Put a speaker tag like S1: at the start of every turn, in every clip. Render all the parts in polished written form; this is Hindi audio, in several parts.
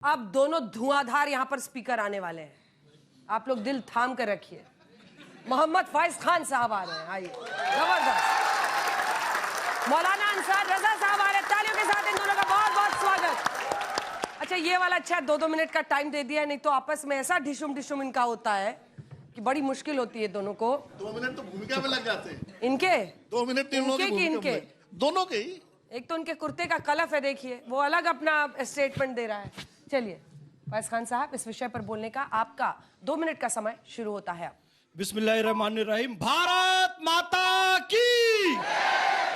S1: अब दोनों धुआंधार यहां पर स्पीकर आने वाले हैं, आप लोग दिल थाम कर रखिए। मोहम्मद फैज खान साहब आ रहे हैं, आइए। जबरदस्त। मौलाना अंसार रजा साहब आ रहे हैं, तालियों के साथ इन दोनों का बहुत बहुत स्वागत। अच्छा, ये वाला अच्छा 2-2 मिनट का टाइम दे दिया, नहीं तो आपस में ऐसा ढिशुम ढिशुम इनका होता है कि बड़ी मुश्किल होती है दोनों को।
S2: 2 मिनट तो भूमिका में लग जाते हैं
S1: इनके
S2: 2 मिनट तीन लोगों की भूमिका
S1: इनके
S2: में, दोनों के ही।
S1: एक तो उनके कुर्ते का कलफ है, देखिए वो अलग अपना स्टेटमेंट दे रहा है। चलिए फैज खान साहब, इस विषय पर बोलने का आपका 2 मिनट का समय शुरू होता है।
S3: बिस्मिल्लाहिर्रहमानिर्रहीम। भारत माता की।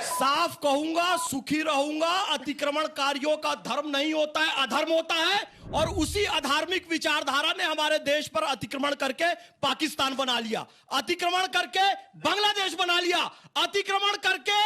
S3: साफ कहूंगा, सुखी रहूंगा। अतिक्रमणकारियों का धर्म नहीं होता है, अधर्म होता है। और उसी अधार्मिक विचारधारा ने हमारे देश पर अतिक्रमण करके पाकिस्तान बना लिया, अतिक्रमण करके बांग्लादेश बना लिया, अतिक्रमण करके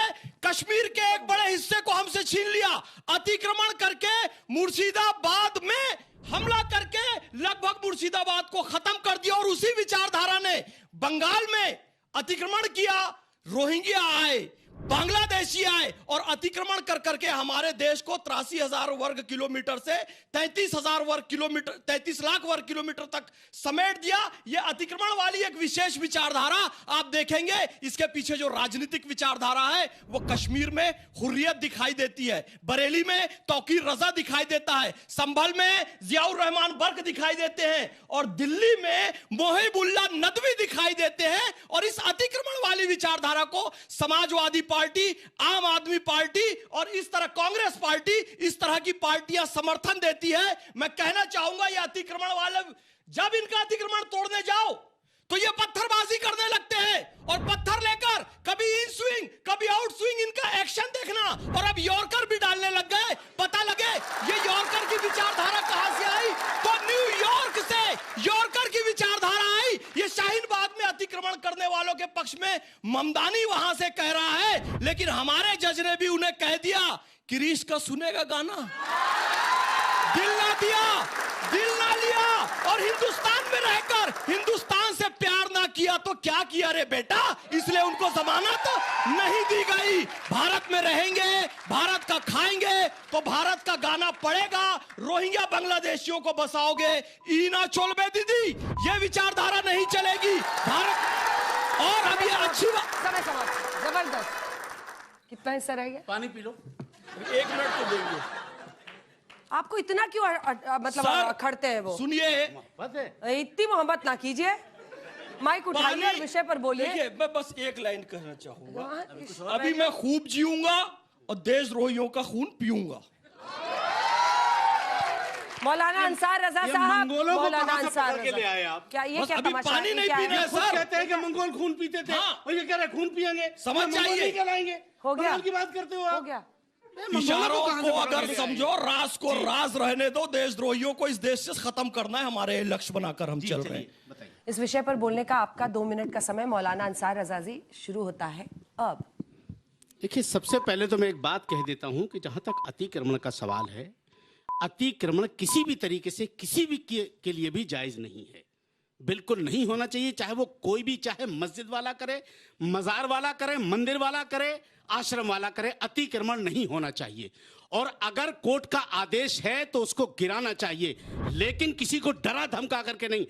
S3: कश्मीर के एक बड़े हिस्से को हमसे छीन लिया, अतिक्रमण करके मुर्शिदाबाद में हमला करके लगभग मुर्शिदाबाद को खत्म कर दिया। और उसी विचारधारा ने बंगाल में अतिक्रमण किया, रोहिंग्या आए, बांग्लादेशी आए और अतिक्रमण कर करके हमारे देश को 83,000 वर्ग किलोमीटर से 33 लाख वर्ग किलोमीटर तक समेट दिया। यह अतिक्रमण वाली एक विशेष विचारधारा आप देखेंगे, इसके पीछे जो राजनीतिक विचारधारा है वो कश्मीर में हुर्रियत दिखाई देती है, बरेली में तौकीर रजा दिखाई देता है, संभल में जियाउर रहमान बर्क दिखाई देते हैं और दिल्ली में मोहिबुल्लाह नदवी दिखाई देते हैं। और इस अतिक्रमण वाली विचारधारा को समाजवादी पार्टी, आम आदमी पार्टी और इस तरह कांग्रेस पार्टी, इस तरह की पार्टियां समर्थन देती है। मैं कहना चाहूंगा ये अतिक्रमण वाले जब इनका अतिक्रमण तोड़ने जाओ तो ये पत्थरबाजी करने लगते हैं और पत्थर लेकर कभी इन स्विंग कभी आउट स्विंग इनका एक्शन देखना। और अब यॉर्कर भी डालने लग गए। पता लगे ये यॉर्कर की विचारधारा कहां से आई, तो न्यूयॉर्क से यॉर्कर की विचारधारा आई। ये शाहीन बाग में अतिक्रमण करने वालों के पक्ष में ममदानी वहां से कह रहा है, लेकिन हमारे जज ने भी उन्हें कह दिया किरीश का सुनेगा गाना, दिल ना दिया, दिल ना लिया और हिंदुस्तान में रहकर हिंदुस्तान से प्यार ना किया तो क्या किया रे बेटा, इसलिए उनको जमानत नहीं दी गई। भारत में रहेंगे, भारत का खाएंगे तो भारत का गाना पड़ेगा। रोहिंग्या बांग्लादेशियों को बसाओगे, ईना चोलबे दीदी, ये विचारधारा नहीं चलेगी भारत। और अब ये अच्छी बात,
S1: समय समाप्त। जबरदस्त। कितना हिस्सा रह गया?
S2: पानी पी लो।
S3: 1 मिनट तो देंगे।
S1: आपको इतना क्यों मतलब अखड़ते हैं वो?
S3: सुनिए,
S1: इतनी मोहब्बत ना कीजिए, माइक उठाइए और विषय पर बोलिए।
S3: देखिए, मैं बस एक लाइन कहना चाहूंगा, अभी मैं खूब जीऊंगा और देशद्रोहियों का खून पीऊंगा।
S1: मौलाना अंसार रजा साहब, मौलाना अंसार
S2: के ले आए आप?
S1: क्या ये
S3: बस
S1: क्या
S3: अभी
S1: तमाशा
S3: पानी
S1: है?
S3: नहीं
S1: क्या है?
S3: पीना है सर।
S2: कहते हैं कि मंगोल खून पीते थे,
S3: हाँ।
S2: और ये कह रहे हैं खून पियेंगे।
S3: समझ जाइए।
S2: क्या लाएंगे?
S1: हो गया।
S2: मंगोल की बात करते हो
S1: हो
S2: आप?
S1: गया।
S3: इशारों को अगर समझो, राज को राज रहने दो। देशद्रोहियों को इस देश से खत्म करना है, हमारे लक्ष्य बनाकर हम चल रहे हैं।
S1: इस विषय पर बोलने का आपका 2 मिनट का समय मौलाना अंसार रजा जी शुरू होता है अब।
S4: देखिए, सबसे पहले तो मैं एक बात कह देता हूं कि जहां तक अतिक्रमण का सवाल है, अतिक्रमण किसी भी तरीके से किसी भी के लिए भी जायज नहीं है, बिल्कुल नहीं होना चाहिए। चाहे वो कोई भी, चाहे मस्जिद वाला करे, मजार वाला करे, मंदिर वाला करे, आश्रम वाला करे, अतिक्रमण नहीं होना चाहिए। और अगर कोर्ट का आदेश है तो उसको गिराना चाहिए, लेकिन किसी को डरा धमका करके नहीं।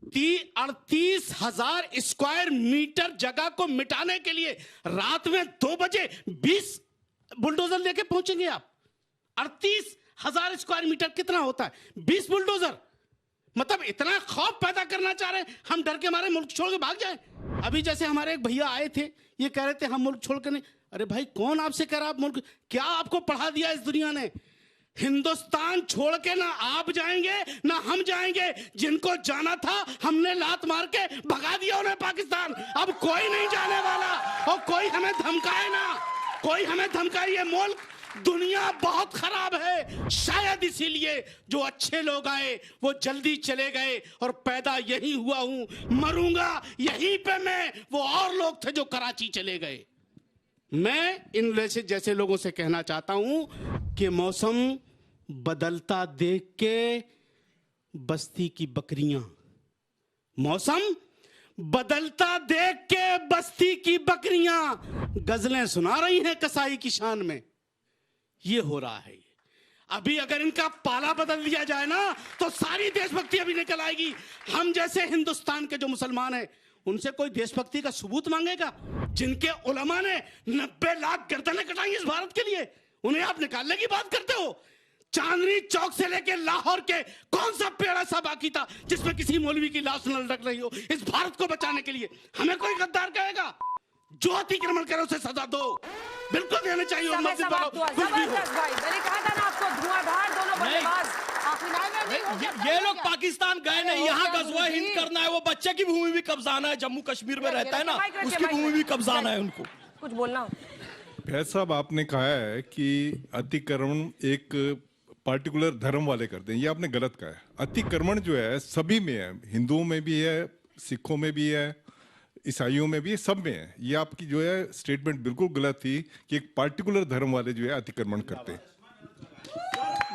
S4: 38,000 स्क्वायर मीटर जगह को मिटाने के लिए रात में 2 बजे 20 बुलडोजर लेके पहुंचेंगे आप। 38,000 स्क्वायर मीटर कितना होता है? 20 बुलडोजर। मतलब इतना खौफ पैदा करना चाह रहे हैं, हम डर के मारे मुल्क छोड़ के भाग जाए। अभी जैसे हमारे एक भैया आए थे, ये कह रहे थे हम मुल्क छोड़ के नहीं। अरे भाई, कौन आपसे कह रहा आप मुल्क, क्या आपको पढ़ा दिया इस दुनिया ने? हिंदुस्तान छोड़ के ना आप जाएंगे ना हम जाएंगे। जिनको जाना था हमने लात मार के भगा दिया उन्हें पाकिस्तान। अब कोई नहीं जाने वाला, और कोई हमें धमकाए ना, कोई हमें धमकाए। ये मुल्क, दुनिया बहुत खराब है, शायद इसीलिए जो अच्छे लोग आए वो जल्दी चले गए और पैदा यहीं हुआ हूं, मरूंगा यहीं पे मैं। वो और लोग थे जो कराची चले गए। मैं इन जैसे लोगों से कहना चाहता हूं कि मौसम बदलता देख के बस्ती की बकरियां, मौसम बदलता देख के बस्ती की बकरियां गजलें सुना रही हैं कसाई की शान में। ये हो रहा है। अभी अगर इनका पाला बदल दिया जाए ना तो सारी देशभक्ति अभी निकल आएगी। हम जैसे हिंदुस्तान के जो मुसलमान हैं उनसे कोई देशभक्ति का सबूत मांगेगा? जिनके उलमा ने 90 लाख गर्दनें कटाई इस भारत के लिए, उन्हें आप निकालने की बात करते हो? चांदनी चौक से लेके लाहौर के कौन सा पेड़ ऐसा बाकी था जिसमें किसी मौलवी की लाश न लटक रही हो? इस भारत को बचाने के लिए हमें कोई गद्दार कहेगा? जो अतिक्रमण करे उसे सजा दो, बिल्कुल देना चाहिए। और मस्जिद वालों कुछ भी हो।
S1: जबरदस्त भाई, मैंने कहा था ना आपको, धुआंधार दोनों बल्लेबाज।
S3: ये लोग पाकिस्तान गए नहीं, यहाँ गज़वा हिंद करना है। वो बच्चे की भूमि भी कब्जाना है, जम्मू कश्मीर में रहता है ना, उसकी भूमि भी कब्जाना है उनको।
S1: कुछ बोलना हो?
S5: फैज साहब, आपने कहा है कि अतिक्रमण एक पार्टिकुलर धर्म वाले करते हैं, ये आपने गलत कहा है। अतिक्रमण जो है सभी में है, हिंदुओं में भी है, सिखों में भी है, ईसाइयों में भी है, सब में है। ये आपकी जो है स्टेटमेंट बिल्कुल गलत थी कि एक पार्टिकुलर धर्म वाले जो है अतिक्रमण करते हैं।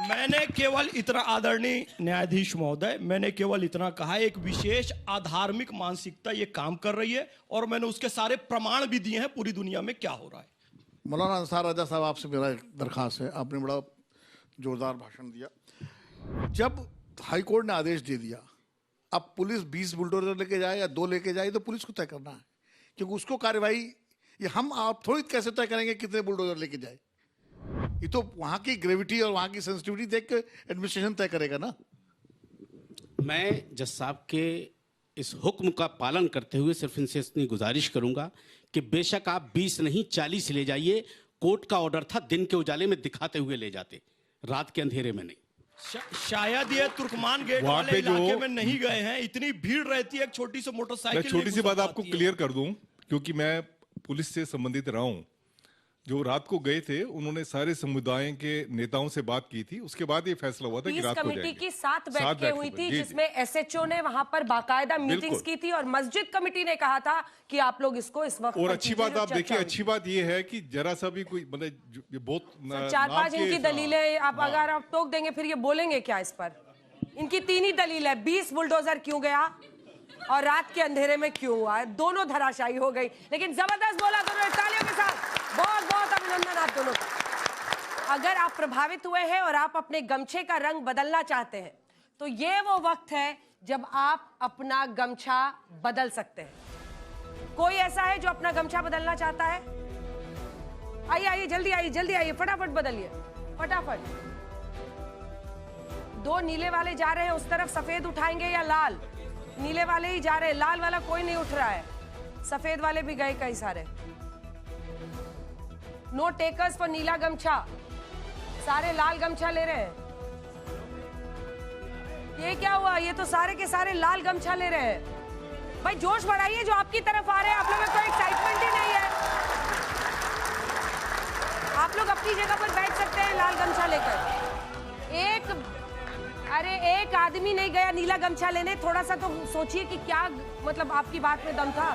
S3: मैंने केवल इतना, आदरणीय न्यायाधीश महोदय, मैंने केवल इतना कहा, एक विशेष अधार्मिक मानसिकता ये काम कर रही है और मैंने उसके सारे प्रमाण भी दिए हैं पूरी दुनिया में क्या हो रहा है।
S2: मौलाना अंसार रजा साहब, आपसे मेरा एक दरखास्त है। आपने बड़ा जोरदार भाषण दिया। जब हाई कोर्ट ने आदेश दे दिया अब पुलिस 20 बुलडोजर लेके जाए या 2 लेके जाए तो पुलिस को तय करना है, क्योंकि उसको कार्रवाई ये हम आप थोड़ी कैसे तय करेंगे कितने बुलडोजर लेके जाए। ये तो वहां की ग्रेविटी और वहां की सेंसिटिविटी देख के एडमिनिस्ट्रेशन तय करेगा ना।
S4: मैं जज साहब के इस हुक्म का पालन करते हुए सिर्फ इनसे इतनी गुजारिश करूंगा कि बेशक आप 20 नहीं 40 ले जाइए। कोर्ट का ऑर्डर था दिन के उजाले में दिखाते हुए ले जाते, रात के अंधेरे में नहीं।
S3: शायद ये तुर्कमान गेट
S5: वहां
S3: वाले
S5: पे
S3: इलाके में नहीं गए हैं, इतनी भीड़ रहती है, एक छोटी सी
S5: मैं
S3: मोटरसाइकिल
S5: छोटी सी बात आपको क्लियर कर दूं, क्योंकि मैं पुलिस से संबंधित रहा हूं। जो रात को गए थे उन्होंने सारे समुदाय के नेताओं से बात की थी, उसके बाद ये फैसला हुआ था कि रात को
S1: कमेटी
S5: जाएंगे।
S1: की 7 बैठकें हुई थी,
S5: जी,
S1: जिसमें एसएचओ ने वहां पर बाकायदा मीटिंग्स की थी और मस्जिद कमेटी ने कहा था कि आप लोग इसको इस वक्त
S5: और
S1: पर
S5: अच्छी
S1: कीजिए
S5: बात
S1: जो
S5: आप
S1: चर्चा
S5: देखिए,
S1: हुई।
S5: अच्छी बात ये है कि जरा सा भी कोई मतलब ये बहुत
S1: 4-5 इनकी दलीलें आप अगर आप टोक देंगे फिर ये बोलेंगे क्या इस पर? इनकी 3 ही दलील है, 20 बुलडोजर क्यों गया और रात के अंधेरे में क्यों हुआ है, दोनों धराशायी हो गई। लेकिन जबरदस्त बोला दोनों, तालियों के साथ बहुत बहुत अभिनंदन आप दोनों का। अगर आप प्रभावित हुए हैं और आप अपने गमछे का रंग बदलना चाहते हैं तो ये वो वक्त है जब आप अपना गमछा बदल सकते हैं। कोई ऐसा है जो अपना गमछा बदलना चाहता है? आइए आइए, जल्दी आइए, जल्दी आइए, फटाफट बदलिए, फटाफट। 2 नीले वाले जा रहे हैं उस तरफ, सफेद उठाएंगे या लाल? नीले वाले ही जा रहे हैं, लाल वाला कोई नहीं उठ रहा है। सफेद वाले भी गए कई सारे। नो टेकर्स फॉर नीला गमछा, सारे लाल गमछा ले रहे हैं। ये क्या हुआ? ये तो सारे के सारे लाल गमछा ले रहे हैं। भाई जोश बढ़ाइए, जो आपकी तरफ आ रहे हैं, आप लोगों को एक्साइटमेंट ही नहीं है। आप लोग अपनी जगह पर बैठ सकते हैं लाल गमछा लेकर। एक आदमी नहीं गया नीला गमछा लेने, थोड़ा सा तो सोचिए कि क्या मतलब आपकी बात में दम था।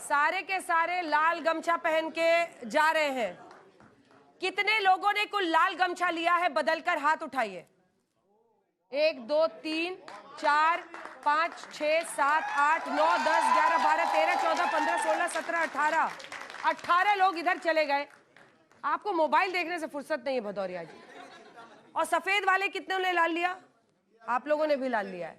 S1: सारे के सारे लाल गमछा पहन के जा रहे हैं। कितने लोगों ने कुल लाल गमछा लिया है बदलकर? हाथ उठाइए। 1 2 3 4 5 6 7 8 9 10 11 12 13 14 15 16 17 18 लोग इधर चले गए। आपको मोबाइल देखने से फुर्सत नहीं है भदौरिया जी। और सफेद वाले कितने ने लाल लिया? आप लोगों ने भी लाल लिया है।